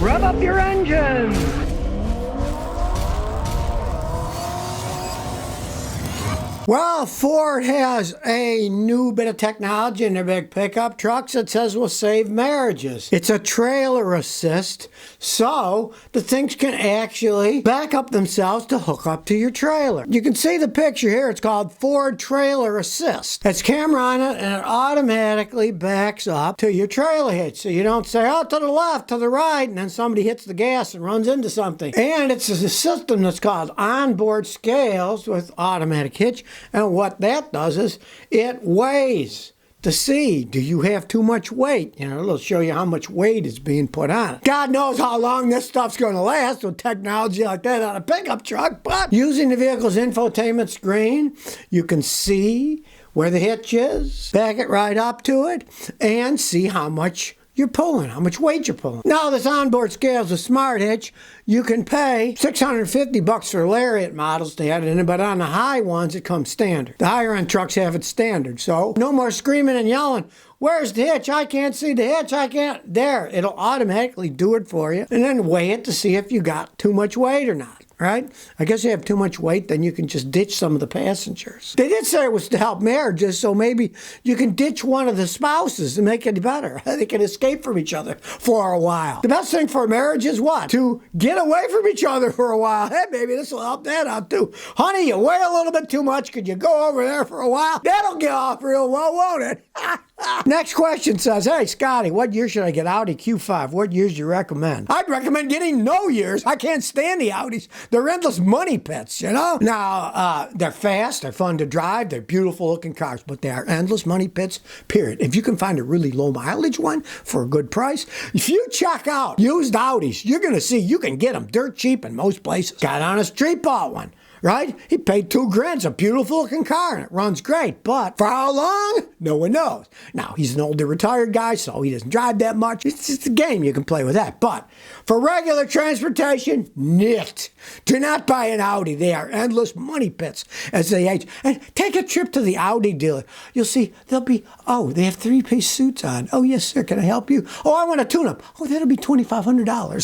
Rev up your engines! Well, Ford has a new bit of technology in their big pickup trucks that says will save marriages. It's a trailer assist, so the things can actually back up themselves to hook up to your trailer. You can see the picture here. It's called Ford Trailer Assist. It's camera on it, and it automatically backs up to your trailer hitch. So you don't say, oh, to the left, to the right, and then somebody hits the gas and runs into something. And it's a system that's called onboard scales with automatic hitch. And what that does is it weighs to see, do you have too much weight? You know, it'll show you how much weight is being put on it. God knows how long this stuff's going to last with technology like that on a pickup truck, but using the vehicle's infotainment screen, you can see where the hitch is, back it right up to it, and see how much you're pulling, how much weight you're pulling. Now, this onboard scale's a smart hitch. You can pay $650 for Lariat models to have it in it, but on the high ones, it comes standard. The higher end trucks have it standard, so no more screaming and yelling, where's the hitch? I can't see the hitch, I can't. There, it'll automatically do it for you, and then weigh it to see if you got too much weight or not. Right? I guess you have too much weight, then you can just ditch some of the passengers. They did say it was to help marriages, so maybe you can ditch one of the spouses to make it better. They can escape from each other for a while. The best thing for marriage is what? To get away from each other for a while. Hey, maybe this will help that out too. Honey, you weigh a little bit too much. Could you go over there for a while? That'll get off real well, won't it? Next question says, hey, Scotty, what year should I get Audi Q5? What years do you recommend? I'd recommend getting no years. I can't stand the Audis. They're endless money pits, you know? Now, they're fast, they're fun to drive, they're beautiful looking cars, but they are endless money pits, period. If you can find a really low mileage one for a good price, if you check out used Audis, you're going to see you can get them dirt cheap in most places. Got on a street bought one. Right? He paid $2,000. It's a beautiful looking car and it runs great, but for how long? No one knows. Now, he's an older retired guy, so he doesn't drive that much. It's just a game. You can play with that. But for regular transportation, nit. Do not buy an Audi. They are endless money pits as they age. And take a trip to the Audi dealer. You'll see they'll be, oh, they have three-piece suits on. Oh, yes, sir. Can I help you? Oh, I want a tune-up. Oh, that'll be $2,500.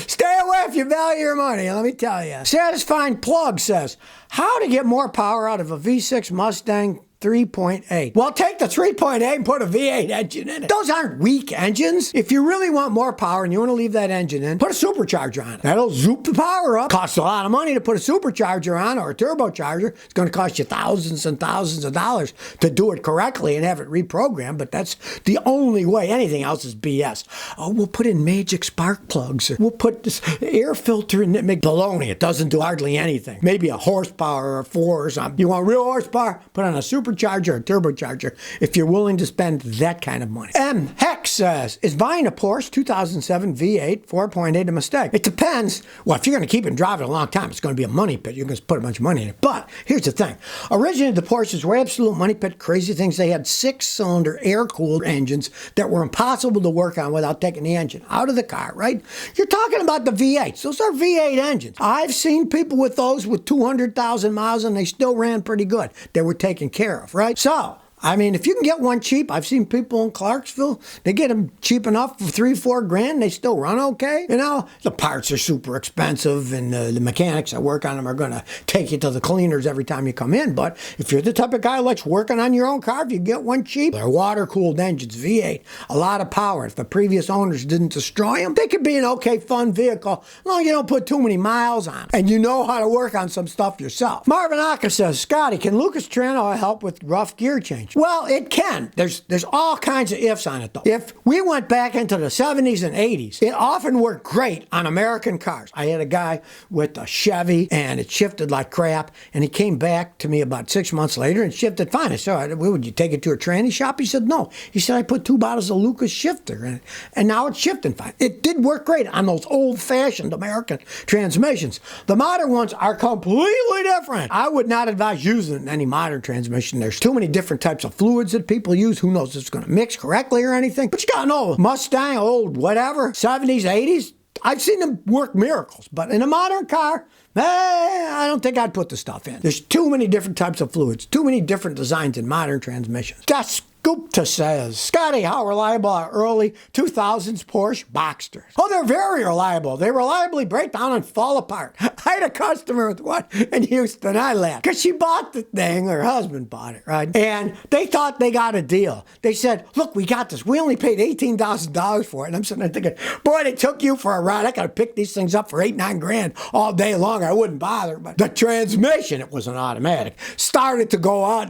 Stay away if you value your money, let me tell you. Satisfying Plug says, how to get more power out of a V6 Mustang 3.8. Well, take the 3.8 and put a V8 engine in it. Those aren't weak engines. If you really want more power and you want to leave that engine in, put a supercharger on it. That'll zoop the power up. Costs a lot of money to put a supercharger on or a turbocharger. It's going to cost you thousands and thousands of dollars to do it correctly and have it reprogrammed, but that's the only way. Anything else is BS. Oh, we'll put in magic spark plugs. We'll put this air filter in it. Make baloney. It doesn't do hardly anything. Maybe a horsepower or 4 or something. You want real horsepower? Put on a supercharger or turbocharger if you're willing to spend that kind of money. M. Hex says, is buying a Porsche 2007 V8 4.8 a mistake? It depends. Well, if you're going to keep it and drive it a long time, it's going to be a money pit. You're going to put a bunch of money in it. But here's the thing. Originally, the Porsches were absolute money pit, crazy things. They had 6-cylinder air-cooled engines that were impossible to work on without taking the engine out of the car, right? You're talking about the V8s. Those are V8 engines. I've seen people with those with 200,000 miles and they still ran pretty good. They were taken care of, right? So, I mean, if you can get one cheap, I've seen people in Clarksville, they get them cheap enough for $3-4 grand, they still run okay. You know, the parts are super expensive and the mechanics that work on them are going to take you to the cleaners every time you come in. But if you're the type of guy who likes working on your own car, if you get one cheap, they're water-cooled engines, V8, a lot of power. If the previous owners didn't destroy them, they could be an okay, fun vehicle, as long as you don't put too many miles on them and you know how to work on some stuff yourself. Marvin Aka says, Scotty, can Lucas Trano help with rough gear change? Well, it can. There's all kinds of ifs on it, though. If we went back into the 70s and 80s, it often worked great on American cars. I had a guy with a Chevy, and it shifted like crap, and he came back to me about 6 months later and shifted fine. I said, would you take it to a tranny shop? He said, no. He said, I put 2 bottles of Lucas shifter in it, and now it's shifting fine. It did work great on those old-fashioned American transmissions. The modern ones are completely different. I would not advise using any modern transmission. There's too many different types of fluids that people use. Who knows if it's going to mix correctly or anything? But you got an old Mustang, old whatever, 70s, 80s. I've seen them work miracles. But in a modern car, I don't think I'd put the stuff in. There's too many different types of fluids, too many different designs in modern transmissions. Just Gupta says, Scotty, how reliable are early 2000s Porsche Boxsters? Oh, they're very reliable. They reliably break down and fall apart. I had a customer with one in Houston. I laughed because she bought the thing. Her husband bought it, right? And they thought they got a deal. They said, look, we got this. We only paid $18,000 for it. And I'm sitting there thinking, boy, they took you for a ride. I got to pick these things up for $8-9 grand all day long. I wouldn't bother. But the transmission, it was an automatic, started to go out.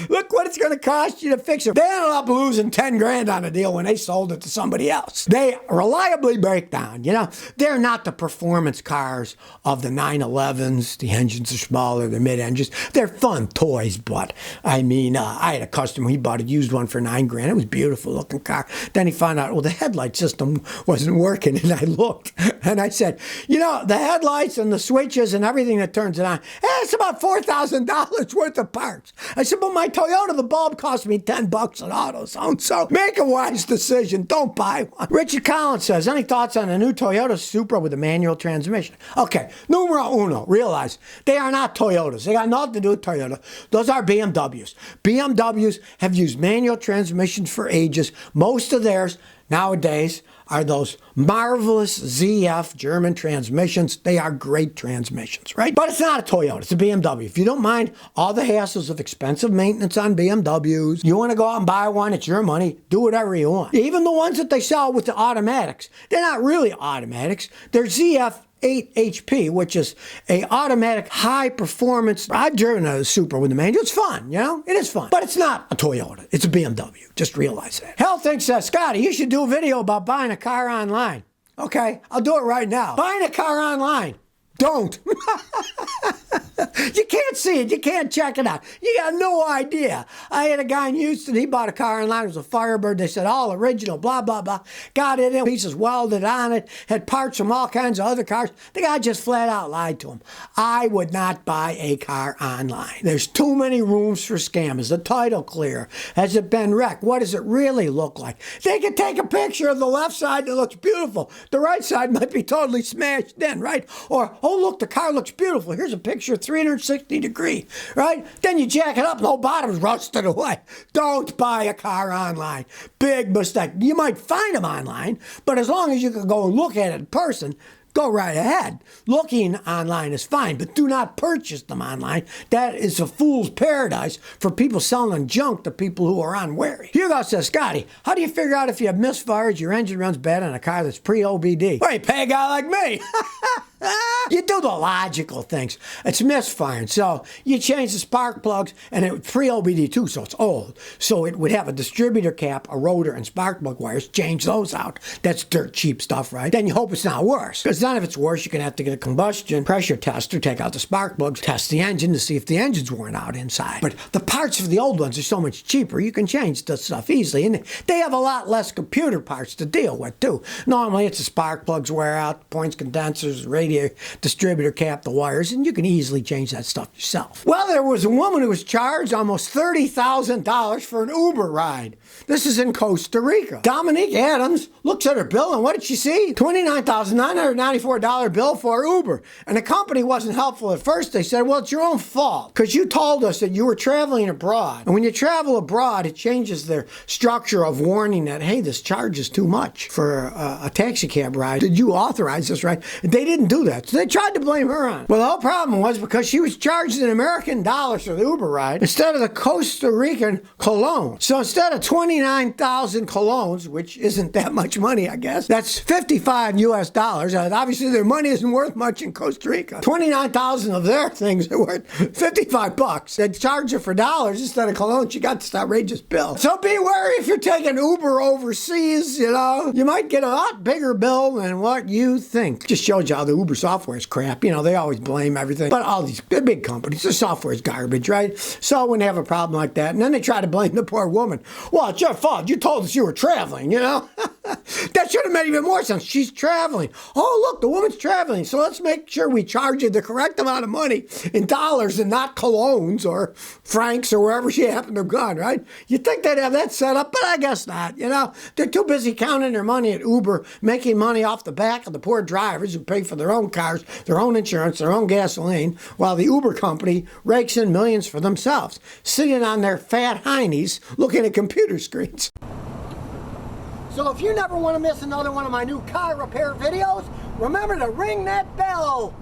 Look what it's going to cost you to fix it. They ended up losing 10 grand on a deal when they sold it to somebody else. They reliably break down. You know, they're not the performance cars of the 911s. The engines are smaller, the mid-engines. They're fun toys, but I mean, I had a customer, he bought a used one for 9 grand. It was a beautiful looking car. Then he found out, well, the headlight system wasn't working, and I looked, and I said, you know, the headlights and the switches and everything that turns it on, it's about $4,000 worth of parts. I said, but my Toyota, the bulb cost me $10 at AutoZone, so make a wise decision. Don't buy one. Richard Collins says, any thoughts on a new Toyota Supra with a manual transmission? Okay, numero uno, realize they are not Toyotas. They got nothing to do with Toyota. Those are BMWs. BMWs have used manual transmissions for ages. Most of theirs nowadays are those marvelous ZF German transmissions. They are great transmissions, right? But it's not a Toyota, it's a BMW. If you don't mind all the hassles of expensive maintenance on BMWs, you want to go out and buy one, it's your money, do whatever you want. Even the ones that they sell with the automatics, they're not really automatics, they're ZF 8 HP, which is a automatic high performance. I've driven a Supra with the manual. It's fun, you know? It is fun. But it's not a Toyota. It's a BMW. Just realize that. Hell thinks, Scotty, you should do a video about buying a car online. Okay, I'll do it right now. Buying a car online. Don't. You can't see it. You can't check it out. You got no idea. I had a guy in Houston. He bought a car online. It was a Firebird. They said all original, blah, blah, blah. Got it in. Pieces welded on it. Had parts from all kinds of other cars. The guy just flat out lied to him. I would not buy a car online. There's too many rooms for scam. Is the title clear? Has it been wrecked? What does it really look like? They can take a picture of the left side that looks beautiful. The right side might be totally smashed in, right? Or, oh, look, the car looks beautiful. Here's a picture 360 degree, right? Then you jack it up and the whole bottom's rusted away. Don't buy a car online. Big mistake. You might find them online, but as long as you can go and look at it in person, go right ahead. Looking online is fine, but do not purchase them online. That is a fool's paradise for people selling junk to people who are unwary. Hugo says, Scotty, how do you figure out if you have misfires, your engine runs bad on a car that's pre-OBD? Well, you pay a guy like me. You do the logical things. It's misfiring. So you change the spark plugs, and it pre-OBD too, so it's old. So it would have a distributor cap, a rotor, and spark plug wires. Change those out. That's dirt cheap stuff, right? Then you hope it's not worse. Because then if it's worse, you're going to have to get a combustion pressure tester, take out the spark plugs, test the engine to see if the engine's worn out inside. But the parts for the old ones are so much cheaper. You can change the stuff easily. And they have a lot less computer parts to deal with, too. Normally, it's the spark plugs wear out, points, condensers, radiator, distributor cap, the wires, and you can easily change that stuff yourself. Well, there was a woman who was charged almost $30,000 for an Uber ride. This is in Costa Rica. Dominique Adams looks at her bill, and what did she see? $29,994 bill for Uber. And the company wasn't helpful at first. They said, well, it's your own fault because you told us that you were traveling abroad. And when you travel abroad, it changes their structure of warning that, hey, this charge is too much for a taxi cab ride. Did you authorize this, right? They didn't do that. So they tried to blame her on it. Well, the whole problem was because she was charged in American dollars for the Uber ride instead of the Costa Rican colon. So instead of 29,000 colones, which isn't that much money, I guess, that's 55 US dollars. Obviously, their money isn't worth much in Costa Rica. 29,000 of their things are worth 55 bucks. They charge her for dollars instead of cologne. She got this outrageous bill. So be wary if you're taking Uber overseas, you know. You might get a lot bigger bill than what you think. Just shows you how the Uber software is crap. You know, they always blame everything. But all these big companies, the software is garbage, right? So when they have a problem like that, and then they try to blame the poor woman. Well, it's your fault. You told us you were traveling, you know? That should have made even more sense. She's traveling. Oh, look, the woman's traveling. So let's make sure we charge you the correct amount of money in dollars and not colognes or francs or wherever she happened to have gone, right? You'd think they'd have that set up, but I guess not. You know, they're too busy counting their money at Uber, making money off the back of the poor drivers who pay for their own cars, their own insurance, their own gasoline, while the Uber company rakes in millions for themselves, sitting on their fat heinies looking at computer screens. So if you never want to miss another one of my new car repair videos, remember to ring that bell.